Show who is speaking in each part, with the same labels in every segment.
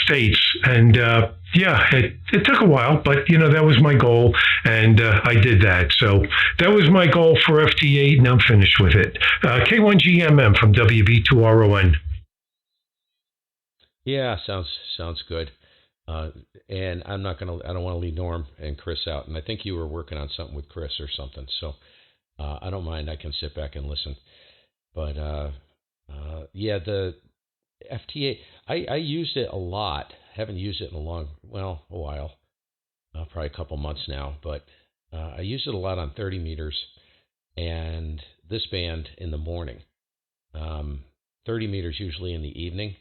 Speaker 1: States. And it took a while, but that was my goal, and I did that. So that was my goal for FT8, and I'm finished with it. K1GMM from WB2RON.
Speaker 2: Yeah, sounds good. And I don't want to leave Norm and Chris out. And I think you were working on something with Chris or something. So I don't mind. I can sit back and listen. But the FT8, I used it a lot. Haven't used it in a while, probably a couple months now. But I used it a lot on 30 meters and this band in the morning. 30 meters usually in the evening,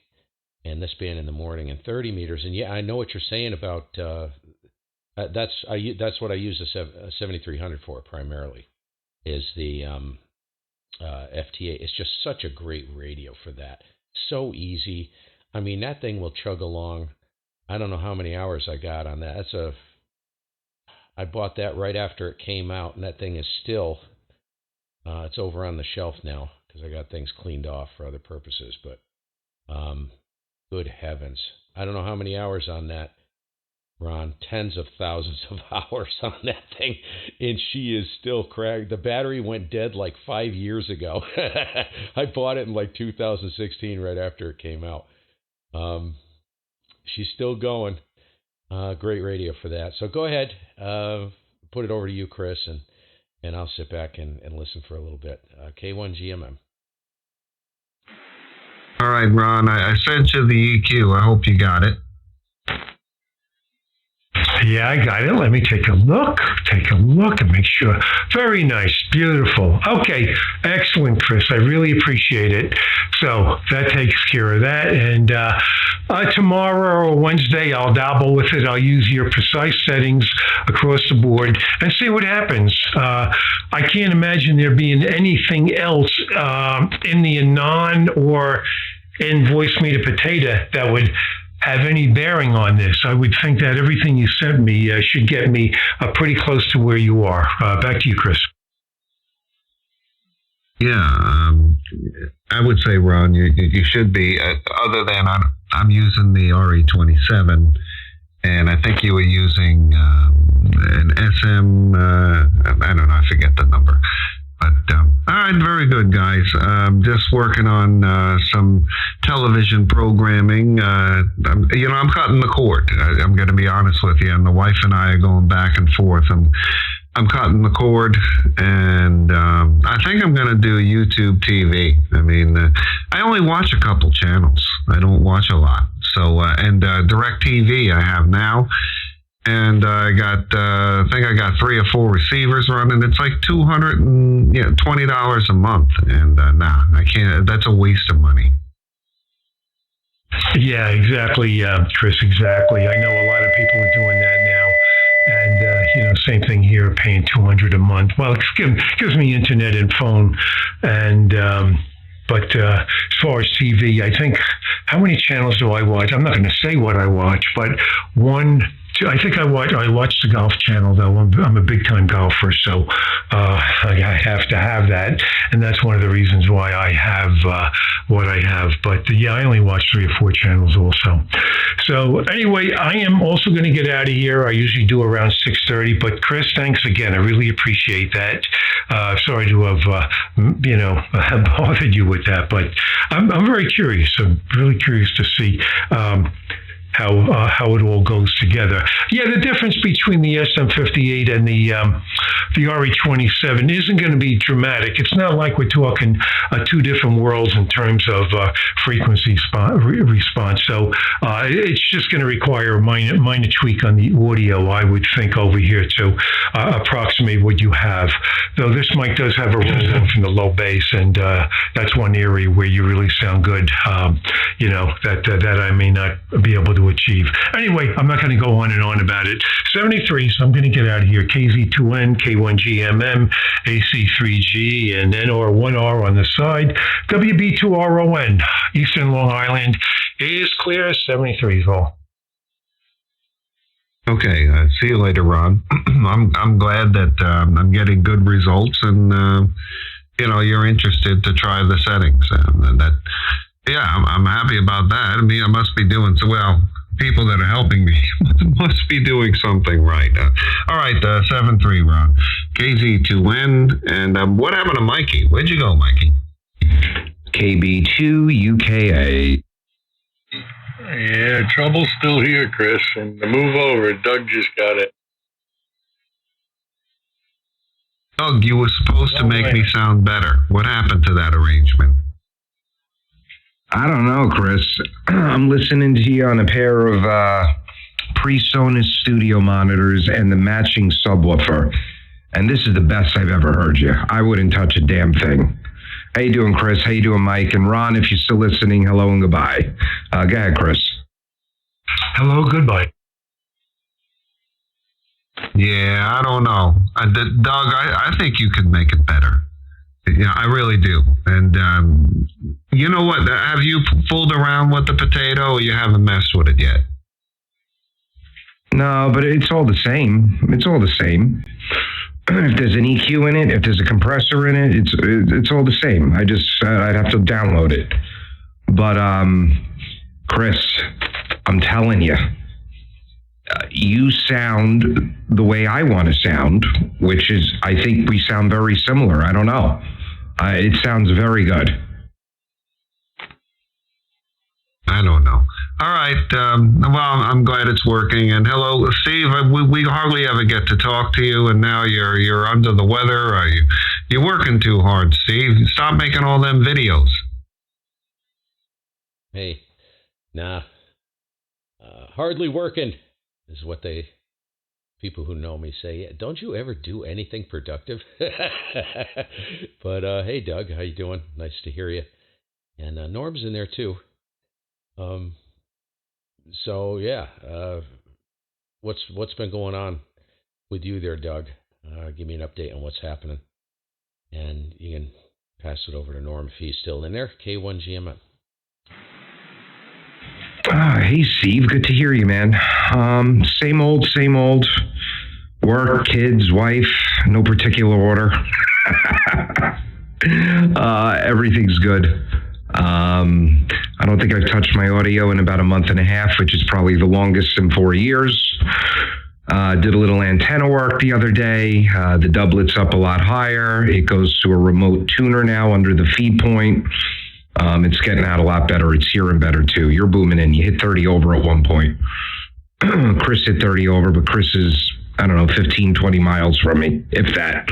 Speaker 2: and this band in the morning, and 30 meters. And yeah, I know what you're saying about. That's what I use a 7300 for primarily, is the FT8. It's just such a great radio for that. So easy. I mean, that thing will chug along. I don't know how many hours I got on that. I bought that right after it came out, and that thing is still. It's over on the shelf now because I got things cleaned off for other purposes. But good heavens, I don't know how many hours on that, Ron. Tens of thousands of hours on that thing, and she is still cracked. The battery went dead like 5 years ago. I bought it in like 2016, right after it came out. She's still going. Great radio for that. So go ahead, put it over to you, Chris, and I'll sit back and listen for a little bit. K1GMM.
Speaker 3: All right, Ron, I sent you the EQ. I hope you got it.
Speaker 1: Yeah, I got it. Let me take a look and make sure. Very nice. Beautiful. Okay. Excellent, Chris. I really appreciate it. So that takes care of that. And tomorrow or Wednesday, I'll dabble with it. I'll use your precise settings across the board and see what happens. I can't imagine there being anything else in the Anon or in Voice Meter Potato that would have any bearing on this. I would think that everything you sent me should get me pretty close to where you are. Back to you, Chris.
Speaker 3: Yeah, I would say, Ron, you should be. Other than I'm using the RE27, and I think you were using an SM. I don't know. I forget the number. But all right, very good, guys. Just working on some television programming. I'm cutting the cord. I'm going to be honest with you. And the wife and I are going back and forth. I'm cutting the cord, and I think I'm going to do YouTube TV. I mean, I only watch a couple channels. I don't watch a lot. So and Direct TV I have now. And I think I got 3 or 4 receivers running. It's like $220 a month. And I can't. That's a waste of money.
Speaker 1: Yeah, exactly, Chris. Exactly. I know a lot of people are doing that now. And same thing here, paying $200 a month. Well, it gives me internet and phone, and but as far as TV, I think, how many channels do I watch? I'm not going to say what I watch, but I think I watch the golf channel, though. I'm a big time golfer, so I have to have that, and that's one of the reasons why I have what I have. But yeah, I only watch 3 or 4 channels also. So anyway, I am also going to get out of here. I usually do around 6:30. But Chris, thanks again. I really appreciate that. Sorry to have have bothered you with that, but I'm very curious. I'm really curious to see how it all goes together. Yeah, the difference between the SM58 and the RE27 isn't going to be dramatic. It's not like we're talking 2 different worlds in terms of frequency response. So it's just going to require a minor tweak on the audio, I would think, over here to approximate what you have. Though this mic does have a roll in from the low bass, and that's one area where you really sound good. That I may not be able to achieve. Anyway, I'm not going to go on and on about it. 73, so I'm going to get out of here. KZ2N, K1GMM, AC3G, and NR1R on the side. WB2RON, Eastern Long Island is clear. 73 is all.
Speaker 3: Okay, see you later, Ron. I'm glad that I'm getting good results, and you're interested to try the settings, and that. Yeah, I'm happy about that. I mean, I must be doing so well. people that are helping me must be doing something right. All right, 7-3, Ron. KZ2N. And what happened to Mikey? Where'd you go, Mikey?
Speaker 4: KB2UKA.
Speaker 5: Yeah, trouble's still here, Chris. And the move over, Doug just got it.
Speaker 3: Doug, you were supposed to make me sound better. What happened to that arrangement?
Speaker 4: I don't know, Chris. I'm listening to you on a pair of PreSonus studio monitors and the matching subwoofer. And this is the best I've ever heard you. I wouldn't touch a damn thing. How you doing, Chris? How you doing, Mike? And Ron, if you're still listening, hello and goodbye. Go ahead, Chris.
Speaker 1: Hello, goodbye.
Speaker 3: Yeah, I don't know. Doug, I think you could make it better. Yeah, I really do. And you know what? Have you fooled around with the potato, or you haven't messed with it yet?
Speaker 4: No, but it's all the same. It's all the same. If there's an EQ in it, if there's a compressor in it, it's all the same. I'd have to download it. But Chris, I'm telling you, you sound the way I want to sound, which is, I think we sound very similar. I don't know. It sounds very good.
Speaker 3: I don't know. All right. Well, I'm glad it's working. And hello, Steve. We hardly ever get to talk to you, and now you're under the weather. You're working too hard, Steve. Stop making all them videos.
Speaker 2: Hey, nah. Hardly working is what people who know me say. Yeah, don't you ever do anything productive? But hey, Doug, how you doing? Nice to hear you. And Norm's in there too. So yeah, what's been going on with you there, Doug? Give me an update on what's happening, and you can pass it over to Norm if he's still in there. K1GMM.
Speaker 4: Hey, Steve. Good to hear you, man. Same old, same old. Work, kids, wife, no particular order. Everything's good. I don't think I've touched my audio in about a month and a half, which is probably the longest in 4 years. Did a little antenna work the other day. The doublet's up a lot higher. It goes to a remote tuner now under the feed point. It's getting out a lot better. It's hearing better too. You're booming in. You hit 30 over at one point. Chris hit 30 over, but Chris is, 15, 20 miles from me, if that.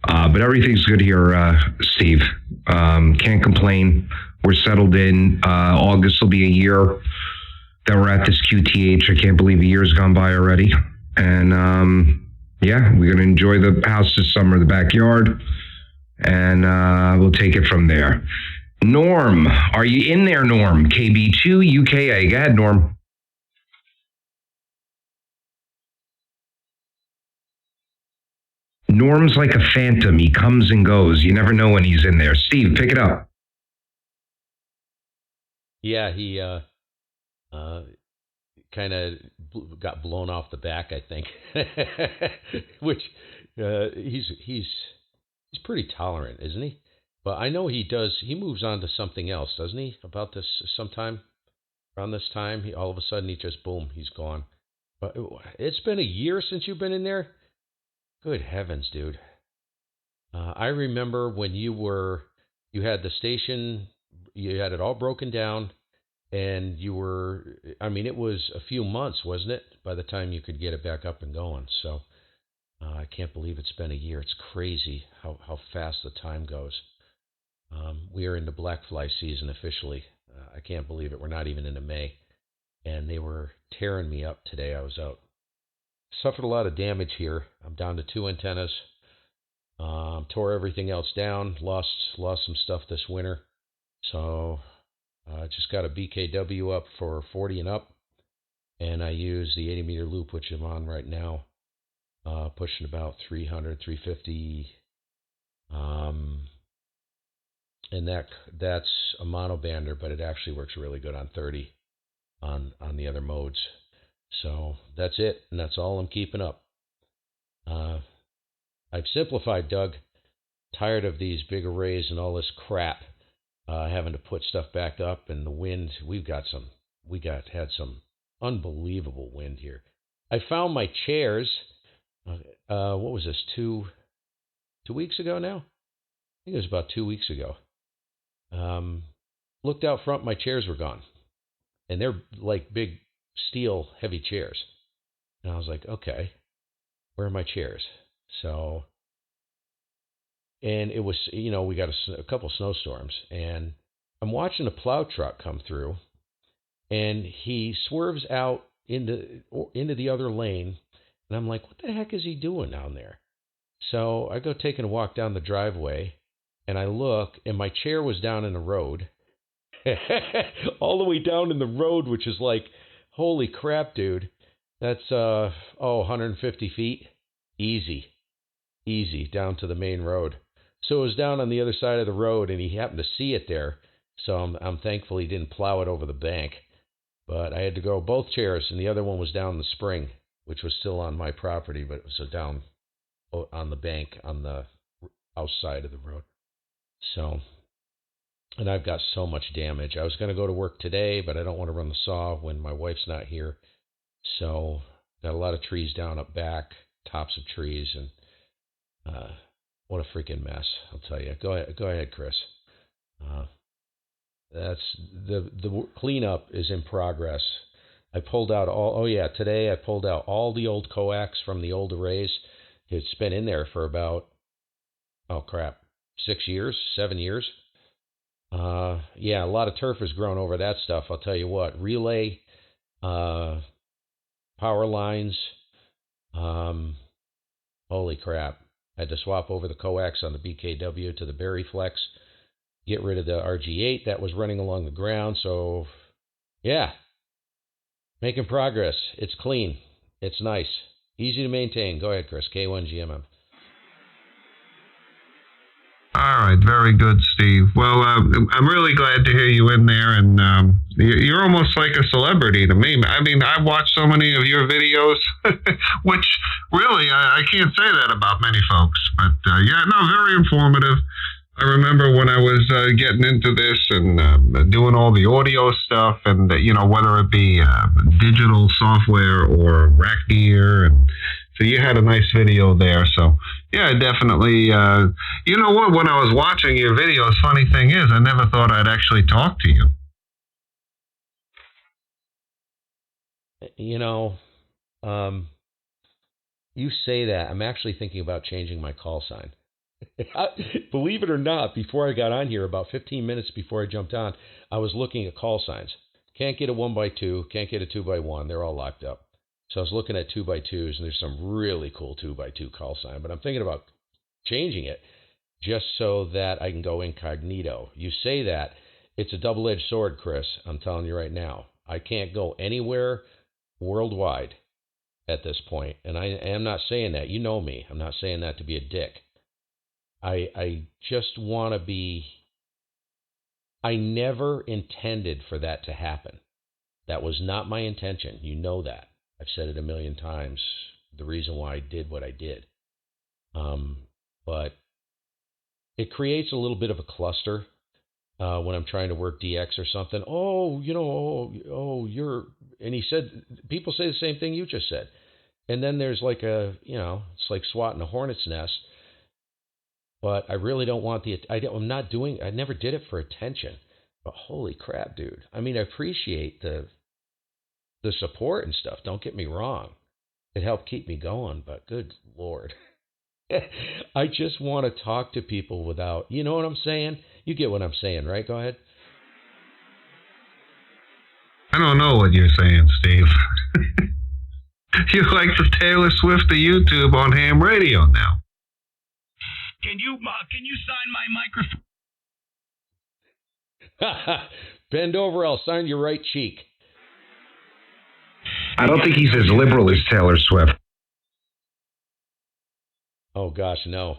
Speaker 4: But everything's good here, Steve. Can't complain. We're settled in. August will be a year that we're at this QTH. I can't believe a year's gone by already. And yeah, we're going to enjoy the house this summer, the backyard. And we'll take it from there. Norm, are you in there, Norm? KB2UKA. Go ahead, Norm. Norm's like a phantom. He comes and goes. You never know when he's in there. Steve, pick it up.
Speaker 2: Yeah, he kind of got blown off the back, I think. Which he's pretty tolerant, isn't he? But I know he does. He moves on to something else, doesn't he? About this sometime around this time, all of a sudden he just boom, he's gone. But it's been a year since you've been in there. Good heavens, dude. I remember when you had the station, you had it all broken down, and it was a few months, wasn't it, by the time you could get it back up and going. So I can't believe it's been a year. It's crazy how fast the time goes. We are into black fly season officially. I can't believe it. We're not even into May. And they were tearing me up today. I was out. Suffered a lot of damage here. I'm down to 2 antennas. Tore everything else down. Lost some stuff this winter. So just got a BKW up for 40 and up. And I use the 80 meter loop, which I'm on right now. Pushing about 300, 350. And that's a monobander, but it actually works really good on 30 on the other modes. So that's it, and that's all I'm keeping up. I've simplified, Doug. Tired of these big arrays and all this crap. Having to put stuff back up, and the wind. Had some unbelievable wind here. I found my chairs. What was this? 2 weeks ago now? I think it was about 2 weeks ago. Looked out front, my chairs were gone. And they're like big steel heavy chairs. And I was like, okay, where are my chairs? So, and it was, we got a couple snowstorms, and I'm watching a plow truck come through, and he swerves out into the other lane, and I'm like, what the heck is he doing down there? So I go taking a walk down the driveway, and I look, and my chair was down in the road, all the way down in the road, which is like, holy crap, dude. That's 150 feet, easy down to the main road. So it was down on the other side of the road, and he happened to see it there. So I'm thankful he didn't plow it over the bank. But I had to go both chairs, and the other one was down the spring, which was still on my property, but it was down on the bank on the outside of the road. So, and I've got so much damage. I was going to go to work today, but I don't want to run the saw when my wife's not here. So got a lot of trees down up back, tops of trees, and what a freaking mess! I'll tell you. Go ahead, Chris. That's the cleanup is in progress. I pulled out today I pulled out all the old coax from the old arrays. It's been in there for about 6 years, 7 years. A lot of turf has grown over that stuff. I'll tell you what, relay, power lines, holy crap. I had to swap over the coax on the BKW to the Berry Flex, get rid of the RG8 that was running along the ground. So, yeah, making progress. It's clean. It's nice. Easy to maintain. Go ahead, Chris. K1GMM.
Speaker 3: All right, very good, Steve. Well, I'm really glad to hear you in there, and you're almost like a celebrity to me. I mean, I've watched so many of your videos, which really, I can't say that about many folks, but very informative. I remember when I was getting into this and doing all the audio stuff, and whether it be digital software or rack gear, and so you had a nice video there. So yeah, definitely. You know what? When I was watching your videos, funny thing is, I never thought I'd actually talk to you.
Speaker 2: You say that. I'm actually thinking about changing my call sign. Believe it or not, before I got on here, about 15 minutes before I jumped on, I was looking at call signs. Can't get a 1x2, can't get a 2x1. They're all locked up. So I was looking at 2x2s, and there's some really cool 2x2 call sign. But I'm thinking about changing it just so that I can go incognito. You say that. It's a double-edged sword, Chris. I'm telling you right now. I can't go anywhere worldwide at this point. And I am not saying that. You know me. I'm not saying that to be a dick. I just want to be... I never intended for that to happen. That was not my intention. You know that. I've said it a million times, the reason why I did what I did. But it creates a little bit of a cluster when I'm trying to work DX or something. You're... And he said, people say the same thing you just said. And then there's like it's like swatting a hornet's nest. But I really don't want I never did it for attention. But holy crap, dude. I mean, I appreciate the support and stuff. Don't get me wrong. It helped keep me going, but good Lord. I just want to talk to people without, you know what I'm saying? You get what I'm saying, right? Go ahead.
Speaker 3: I don't know what you're saying, Steve. You're like the Taylor Swift of YouTube on ham radio now.
Speaker 6: Can you sign my microphone?
Speaker 2: Bend over, I'll sign your right cheek.
Speaker 4: I don't think he's as liberal as Taylor Swift.
Speaker 2: Oh gosh, no.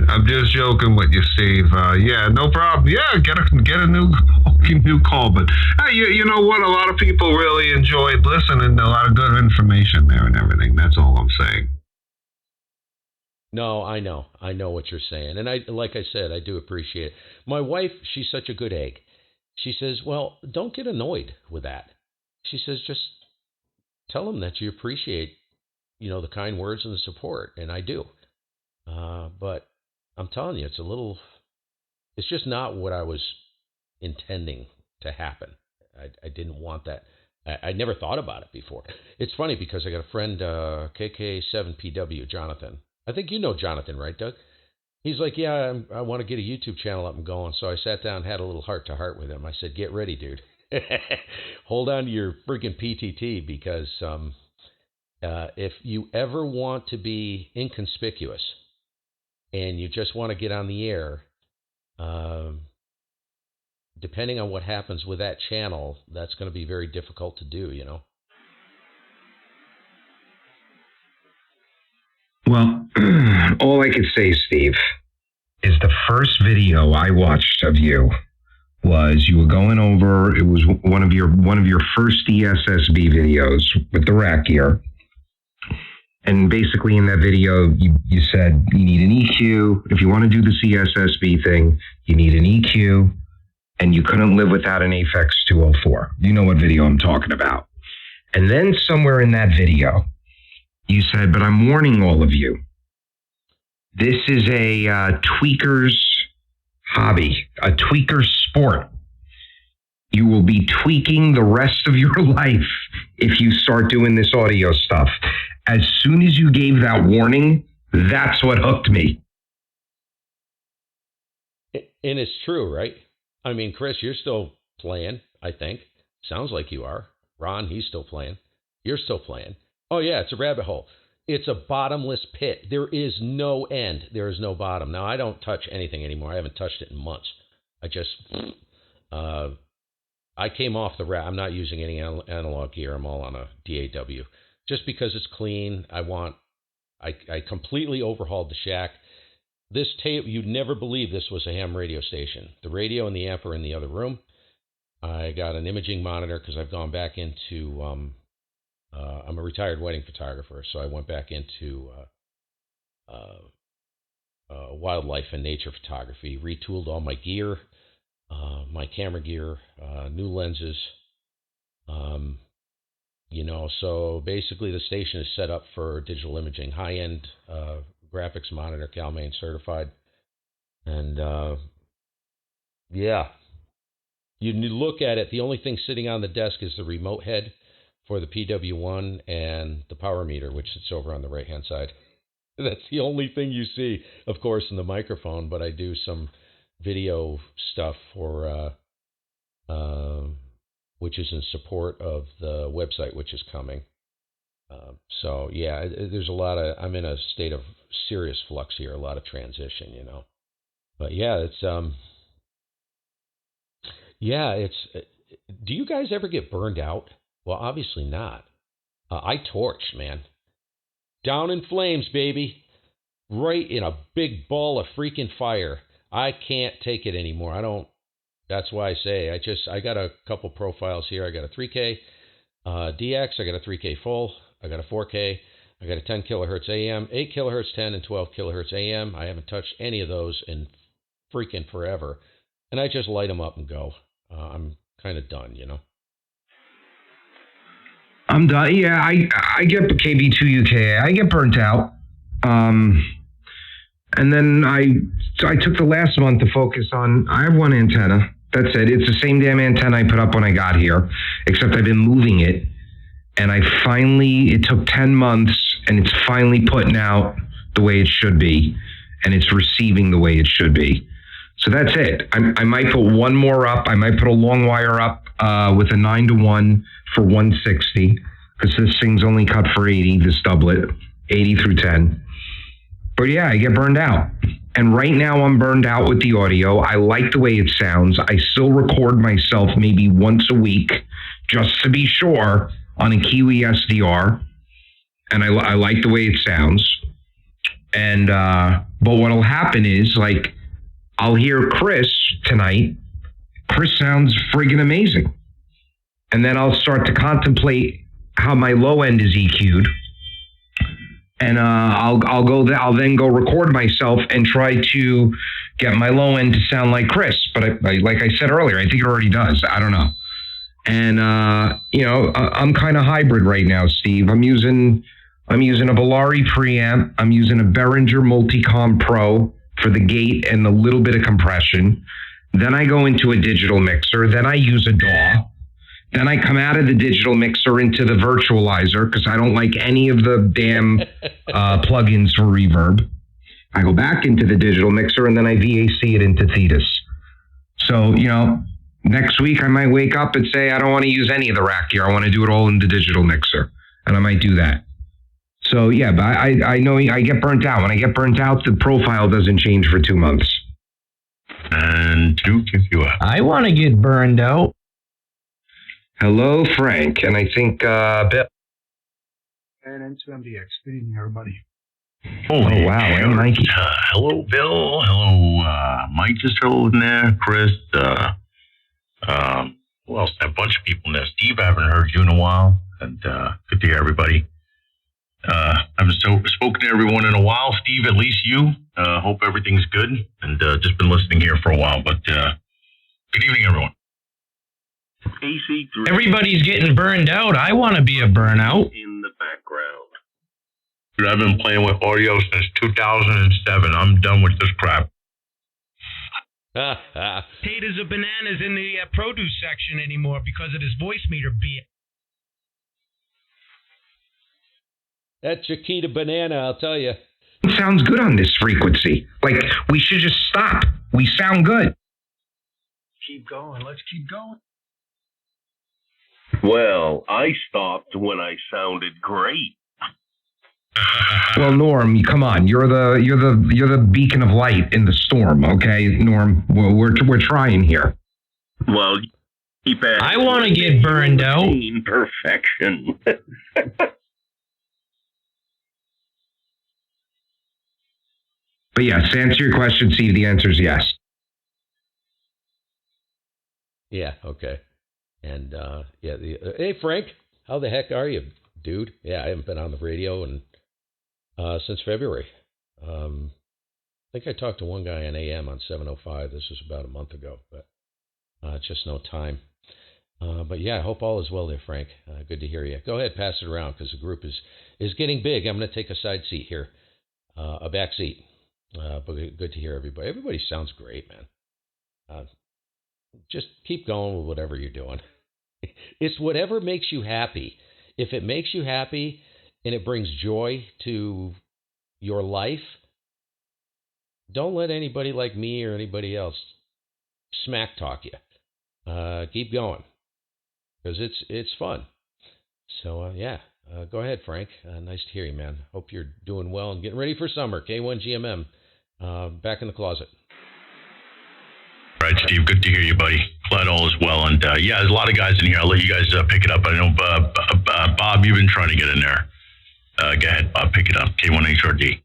Speaker 3: I'm just joking with you, Steve. No problem. Yeah, get a new call. But hey, you know what? A lot of people really enjoyed listening. A lot of good information there and everything. That's all I'm saying.
Speaker 2: No, I know what you're saying, and like I said, I do appreciate it. My wife, she's such a good egg. she says, well, don't get annoyed with that. She says, just tell them that you appreciate, the kind words and the support. And I do. But I'm telling you, it's just not what I was intending to happen. I didn't want that. I never thought about it before. It's funny because I got a friend, KK7PW, Jonathan. I think you know Jonathan, right, Doug? He's like, yeah, I want to get a YouTube channel up and going. So I sat down and had a little heart-to-heart with him. I said, get ready, dude. Hold on to your freaking PTT because if you ever want to be inconspicuous and you just want to get on the air, depending on what happens with that channel, that's going to be very difficult to do,
Speaker 4: Well, all I could say, Steve, is the first video I watched of you was you were going over. It was one of your first ESSB videos with the rack gear, and basically in that video you said you need an EQ if you want to do the ESSB thing. You need an EQ, and you couldn't live without an Aphex 204. You know what video I'm talking about. And then somewhere in that video, you said, but I'm warning all of you. This is a tweaker's hobby, a tweaker's sport. You will be tweaking the rest of your life if you start doing this audio stuff. As soon as you gave that warning, that's what hooked me.
Speaker 2: And it's true, right? I mean, Chris, you're still playing, I think. Sounds like you are. Ron, he's still playing. You're still playing. Oh, yeah, it's a rabbit hole. It's a bottomless pit. There is no end. There is no bottom. Now, I don't touch anything anymore. I haven't touched it in months. I just, I came off the rack. I'm not using any analog gear. I'm all on a DAW. Just because it's clean, I completely overhauled the shack. This tape, you'd never believe this was a ham radio station. The radio and the amp are in the other room. I got an imaging monitor because I've gone back into, I'm a retired wedding photographer, so I went back into wildlife and nature photography, retooled all my gear, my camera gear, new lenses. So basically the station is set up for digital imaging, high-end graphics monitor, Calmain certified. And yeah, you look at it, the only thing sitting on the desk is the remote head for the PW1 and the power meter, which sits over on the right-hand side. That's the only thing you see, of course, in the microphone, but I do some video stuff for, which is in support of the website, which is coming. So yeah, there's a lot of, I'm in a state of serious flux here, a lot of transition, but yeah, do you guys ever get burned out? Well, obviously not. I torched, man. Down in flames, baby. Right in a big ball of freaking fire. I can't take it anymore. That's why I say, I got a couple profiles here. I got a 3K DX. I got a 3K full. I got a 4K. I got a 10 kilohertz AM, 8 kilohertz 10, and 12 kilohertz AM. I haven't touched any of those in freaking forever. And I just light them up and go. I'm kind of done,
Speaker 4: I'm done. Yeah, I get KB2 UK. I get burnt out. And then I took the last month to focus on, I have one antenna. That's it. It's the same damn antenna I put up when I got here, except I've been moving it. And it took 10 months, and it's finally putting out the way it should be, and it's receiving the way it should be. So that's it. I might put one more up. I might put a long wire up with a 9-to-1 for 160, because this thing's only cut for 80, this doublet, 80 through 10. But yeah, I get burned out. And right now I'm burned out with the audio. I like the way it sounds. I still record myself maybe once a week, just to be sure, on a Kiwi SDR. And I like the way it sounds. And, but what'll happen is, like, I'll hear Chris tonight. Chris sounds friggin' amazing. And then I'll start to contemplate how my low end is EQ'd. And I'll then go record myself and try to get my low end to sound like Chris. But like I said earlier, I think it already does. I don't know. And I'm kind of hybrid right now, Steve. I'm using a Bellari preamp. I'm using a Behringer Multicom Pro for the gate and a little bit of compression. Then I go into a digital mixer. Then I use a DAW. Then I come out of the digital mixer into the virtualizer because I don't like any of the damn plugins for reverb. I go back into the digital mixer and then I VAC it into Thetis. So, next week I might wake up and say, I don't want to use any of the rack gear. I want to do it all in the digital mixer. And I might do that. So, yeah, but I know I get burnt out. When I get burnt out, the profile doesn't change for 2 months.
Speaker 6: And Duke, if you are.
Speaker 7: I want to get burned out.
Speaker 4: Hello, Frank. And I think Bill.
Speaker 8: And N2MDX. Good evening, everybody.
Speaker 4: Oh, wow. And Mikey.
Speaker 6: Hello, Bill. Hello, Mike is still in there. Chris. Who else? A bunch of people in there. Steve, I haven't heard you in a while. And good to hear everybody. I haven't spoken to everyone in a while. Steve, at least you. Hope everything's good. And just been listening here for a while. But good evening, everyone. AC3.
Speaker 7: Everybody's getting burned out. I want to be a burnout.
Speaker 6: In the background. Dude, I've been playing with audio since 2007. I'm done with this crap.
Speaker 9: Potatoes or bananas in the produce section anymore because of this voice meter beer.
Speaker 2: That Chiquita banana, I'll tell you.
Speaker 4: It sounds good on this frequency. Like, we should just stop. We sound good.
Speaker 8: Keep going. Let's keep going.
Speaker 6: Well, I stopped when I sounded great.
Speaker 4: Well, Norm, come on. You're the beacon of light in the storm, okay, Norm? Well, we're trying here.
Speaker 6: Well, keep at it.
Speaker 7: I want to get burned out.
Speaker 6: Perfection.
Speaker 4: But yes, to answer your question, Steve, the answer is yes.
Speaker 2: Yeah, okay. And, hey, Frank, how the heck are you, dude? Yeah, I haven't been on the radio since February. I think I talked to one guy on AM on 705. This was about a month ago, but just no time. But yeah, I hope all is well there, Frank. Good to hear you. Go ahead, pass it around because the group is getting big. I'm going to take a side seat here, a back seat. But good to hear everybody. Everybody sounds great, man. Just keep going with whatever you're doing. It's whatever makes you happy. If it makes you happy and it brings joy to your life, don't let anybody like me or anybody else smack talk you. Keep going because it's fun. So yeah, go ahead, Frank. Nice to hear you, man. Hope you're doing well and getting ready for summer. K1 GMM, back in the closet.
Speaker 6: All right, Steve. Good to hear you, buddy. Glad all is well. And yeah, there's a lot of guys in here. I'll let you guys pick it up. I know, Bob, you've been trying to get in there. Go ahead, Bob. Pick it up. K1HRD.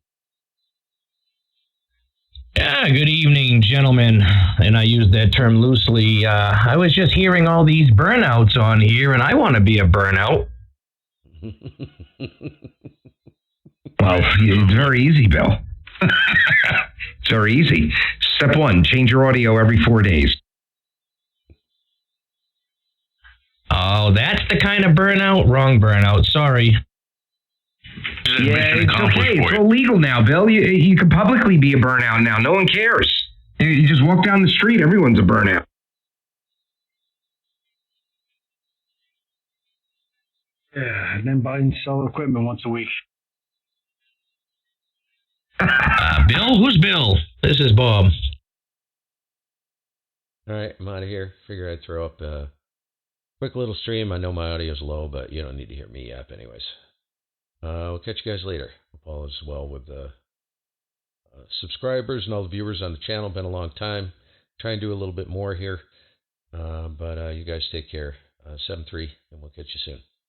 Speaker 7: Yeah, good evening, gentlemen. And I use that term loosely. I was just hearing all these burnouts on here, and I want to be a burnout.
Speaker 4: Well, it's very easy, Bill. It's very easy. Step 1, change your audio every 4 days.
Speaker 7: Oh, that's the kind of burnout? Wrong burnout. Sorry.
Speaker 4: Yeah, it's okay. It's all legal now, Bill. You can publicly be a burnout now. No one cares. You just walk down the street, everyone's a burnout.
Speaker 8: Yeah, and then buy and sell equipment once a week.
Speaker 7: Bill? Who's Bill? This is Bob.
Speaker 2: All right, I'm out of here. Figure I'd throw up a quick little stream. I know my audio's low, but you don't need to hear me yap anyways. We'll catch you guys later. Hope all is well with the subscribers and all the viewers on the channel. Been a long time. Try and do a little bit more here. But you guys take care. 7-3, and we'll catch you soon.